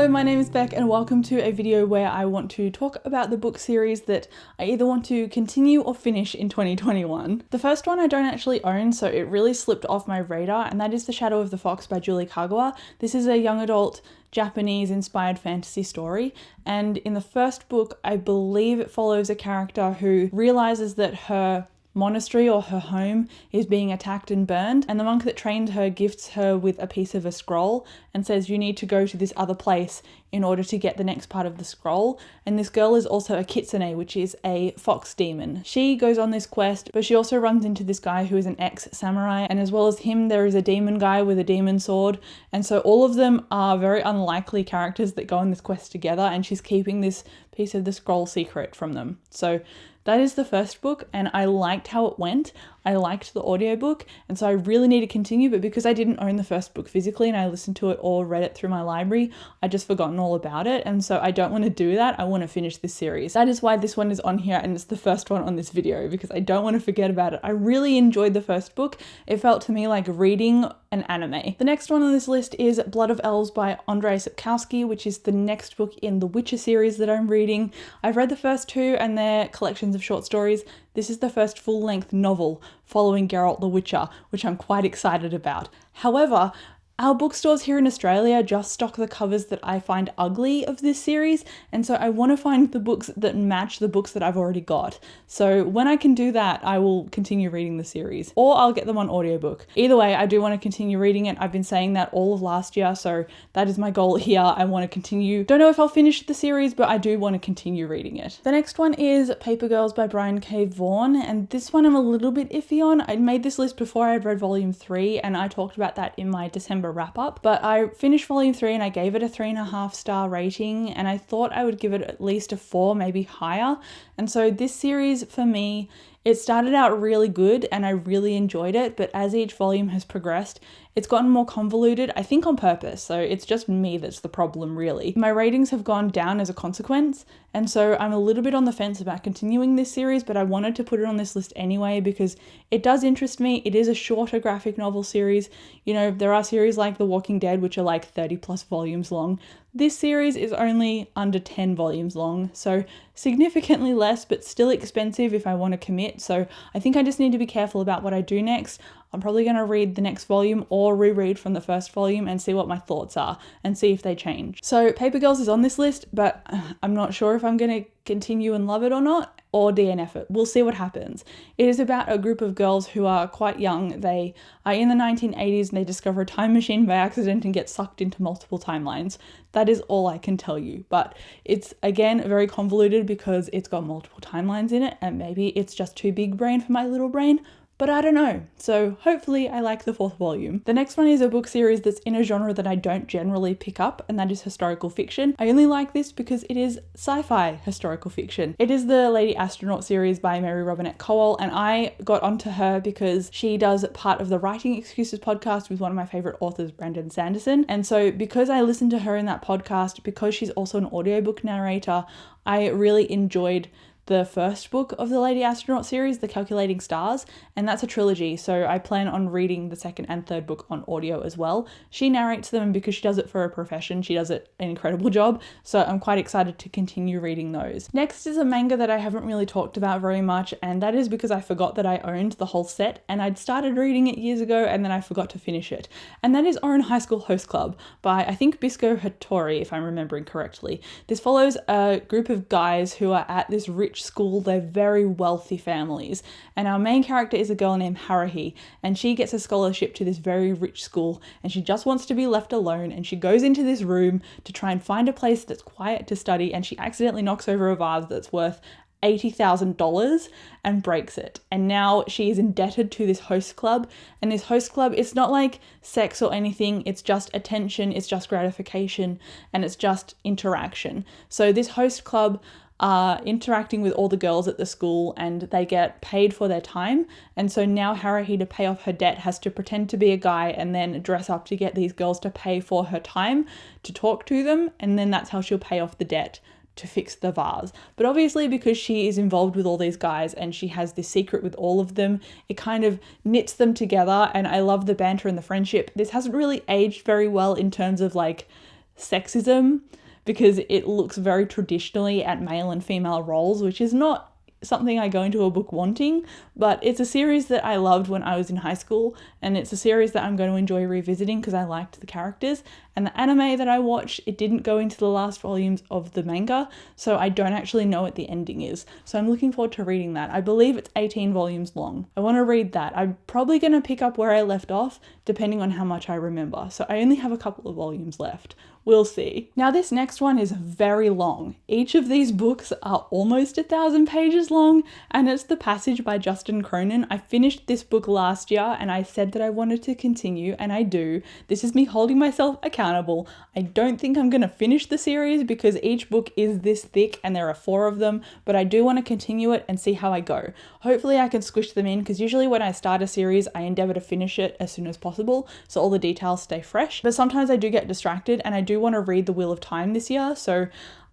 Hello, my name is Beck and welcome to a video where I want to talk about the book series that I either want to continue or finish in 2021. The first one I don't actually own, so it really slipped off my radar, and that is The Shadow of the Fox by Julie Kagawa. This is a young adult Japanese-inspired fantasy story, and in the first book, I believe it follows a character who realizes that her monastery or her home is being attacked and burned, and the monk that trained her gifts her with a piece of a scroll and says you need to go to this other place in order to get the next part of the scroll. And this girl is also a kitsune, which is a fox demon. She goes on this quest, but she also runs into this guy who is an ex-samurai, and as well as him there is a demon guy with a demon sword, and so all of them are very unlikely characters that go on this quest together, and she's keeping this piece of the scroll secret from them. So that is the first book, and I liked how it went. I liked the audiobook, and so I really need to continue, but because I didn't own the first book physically and I listened to it or read it through my library, I just forgotten all about it, and so I don't want to do that. I want to finish this series. That is why this one is on here, and it's the first one on this video, because I don't want to forget about it. I really enjoyed the first book. It felt to me like reading an anime. The next one on this list is Blood of Elves by Andrzej Sapkowski, which is the next book in the Witcher series that I'm reading. I've read the first two and they're collections of short stories. This is the first full-length novel following Geralt the Witcher, which I'm quite excited about. However, our bookstores here in Australia just stock the covers that I find ugly of this series, and so I want to find the books that match the books that I've already got. So when I can do that, I will continue reading the series, or I'll get them on audiobook. Either way, I do want to continue reading it. I've been saying that all of last year, so that is my goal here. I want to continue. Don't know if I'll finish the series, but I do want to continue reading it. The next one is Paper Girls by Brian K. Vaughan, and this one I'm a little bit iffy on. I made this list before I'd read volume 3, and I talked about that in my December wrap up, but I finished volume 3 and I gave it a 3.5 star rating, and I thought I would give it at least a 4, maybe higher. And so this series for me, it started out really good and I really enjoyed it, but as each volume has progressed, it's gotten more convoluted, I think on purpose, so it's just me that's the problem really. My ratings have gone down as a consequence, and so I'm a little bit on the fence about continuing this series, but I wanted to put it on this list anyway because it does interest me. It is a shorter graphic novel series. You know, there are series like The Walking Dead, which are like 30 plus volumes long. This series is only under 10 volumes long, so significantly less, but still expensive if I want to commit. So I think I just need to be careful about what I do next. I'm probably going to read the next volume or reread from the first volume and see what my thoughts are and see if they change. So Paper Girls is on this list, but I'm not sure if I'm going to continue and love it or not, or DNF it. We'll see what happens. It is about a group of girls who are quite young. They are in the 1980s and they discover a time machine by accident and get sucked into multiple timelines. That is all I can tell you, but it's again very convoluted because it's got multiple timelines in it, and maybe it's just too big brain for my little brain, but I don't know. So hopefully I like the 4th volume. The next one is a book series that's in a genre that I don't generally pick up, and that is historical fiction. I only like this because it is sci-fi historical fiction. It is the Lady Astronaut series by Mary Robinette Kowal, and I got onto her because she does part of the Writing Excuses podcast with one of my favorite authors, Brandon Sanderson. And so because I listened to her in that podcast, because she's also an audiobook narrator, I really enjoyed the first book of the Lady Astronaut series, The Calculating Stars, and that's a trilogy, so I plan on reading the second and third book on audio as well. She narrates them, and because she does it for a profession, she does it an incredible job, so I'm quite excited to continue reading those. Next is a manga that I haven't really talked about very much, and that is because I forgot that I owned the whole set, and I'd started reading it years ago, and then I forgot to finish it. And that is Oran High School Host Club by, I think, Bisco Hattori, if I'm remembering correctly. This follows a group of guys who are at this rich school. They're very wealthy families, and our main character is a girl named Haruhi, and she gets a scholarship to this very rich school, and she just wants to be left alone, and she goes into this room to try and find a place that's quiet to study, and she accidentally knocks over a vase that's worth $80,000 and breaks it. And now she is indebted to this host club, and this host club, it's not like sex or anything, it's just attention, it's just gratification, and it's just interaction. So this host club are interacting with all the girls at the school, and they get paid for their time. And so now Haruhi, to pay off her debt, has to pretend to be a guy and then dress up to get these girls to pay for her time to talk to them, and then that's how she'll pay off the debt to fix the vase. But obviously, because she is involved with all these guys and she has this secret with all of them, it kind of knits them together, and I love the banter and the friendship. This hasn't really aged very well in terms of like sexism because it looks very traditionally at male and female roles, which is not something I go into a book wanting, but it's a series that I loved when I was in high school, and it's a series that I'm going to enjoy revisiting because I liked the characters. And the anime that I watched, it didn't go into the last volumes of the manga, so I don't actually know what the ending is. So I'm looking forward to reading that. I believe it's 18 volumes long. I want to read that. I'm probably going to pick up where I left off, depending on how much I remember. So I only have a couple of volumes left. We'll see. Now this next one is very long. Each of these books are almost 1,000 pages long, and it's The Passage by Justin Cronin. I finished this book last year and I said that I wanted to continue, and I do. This is me holding myself accountable. I don't think I'm gonna finish the series because each book is this thick and there are 4 of them, but I do want to continue it and see how I go. Hopefully I can squish them in, because usually when I start a series I endeavor to finish it as soon as possible so all the details stay fresh, but sometimes I do get distracted, and I do want to read The Wheel of Time this year, so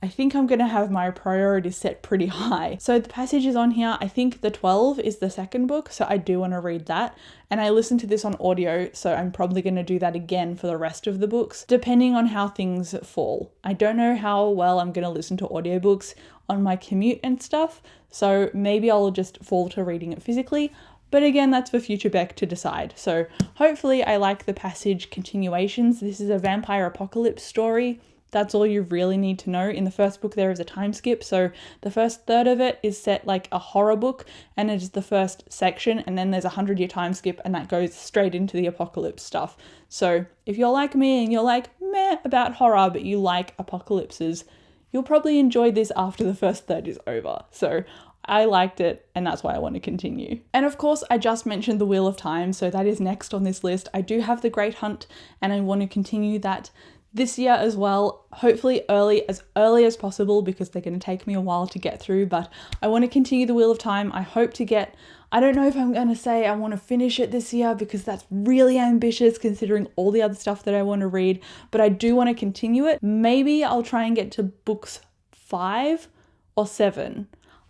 I think I'm going to have my priorities set pretty high. So The Passage is on here. I think The 12 is the second book, so I do want to read that. And I listened to this on audio, so I'm probably going to do that again for the rest of the books, depending on how things fall. I don't know how well I'm going to listen to audiobooks on my commute and stuff, so maybe I'll just fall to reading it physically. But again, that's for future Beck to decide. So hopefully I like The Passage continuations. This is a vampire apocalypse story. That's all you really need to know. In the first book, there is a time skip. So the first third of it is set like a horror book, and it is the first section. And then there's a 100-year time skip, and that goes straight into the apocalypse stuff. So if you're like me and you're like meh about horror, but you like apocalypses, you'll probably enjoy this after the first third is over. So I liked it, and that's why I want to continue. And of course, I just mentioned The Wheel of Time, so that is next on this list. I do have The Great Hunt, and I want to continue that this year as well, hopefully as early as possible, because they're going to take me a while to get through, but I want to continue The Wheel of Time. I hope to get, I don't know if I'm going to say I want to finish it this year, because that's really ambitious considering all the other stuff that I want to read, but I do want to continue it. Maybe I'll try and get to books 5 or 7.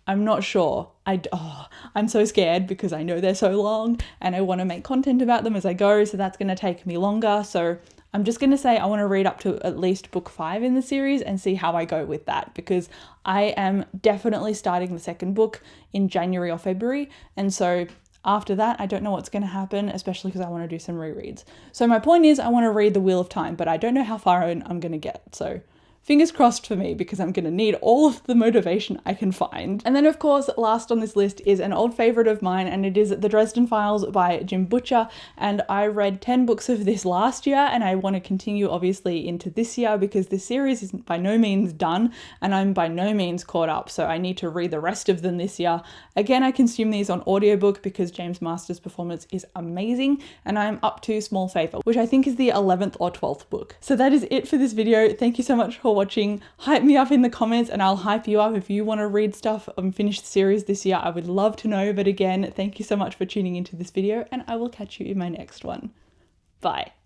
I'm not sure. I'm so scared because I know they're so long and I want to make content about them as I go, so that's going to take me longer. So I'm just going to say I want to read up to at least book 5 in the series and see how I go with that, because I am definitely starting the second book in January or February, and so after that I don't know what's going to happen, especially because I want to do some rereads. So my point is I want to read The Wheel of Time, but I don't know how far I'm going to get, so fingers crossed for me, because I'm going to need all of the motivation I can find. And then of course, last on this list is an old favorite of mine, and it is The Dresden Files by Jim Butcher. And I read 10 books of this last year, and I want to continue obviously into this year, because this series is by no means done and I'm by no means caught up. So I need to read the rest of them this year. Again, I consume these on audiobook because James Master's performance is amazing, and I'm up to Small Favor, which I think is the 11th or 12th book. So that is it for this video. Thank you so much for watching. Hype me up in the comments and I'll hype you up if you want to read stuff and finish the series this year. I would love to know. But again, thank you so much for tuning into this video, and I will catch you in my next one. Bye.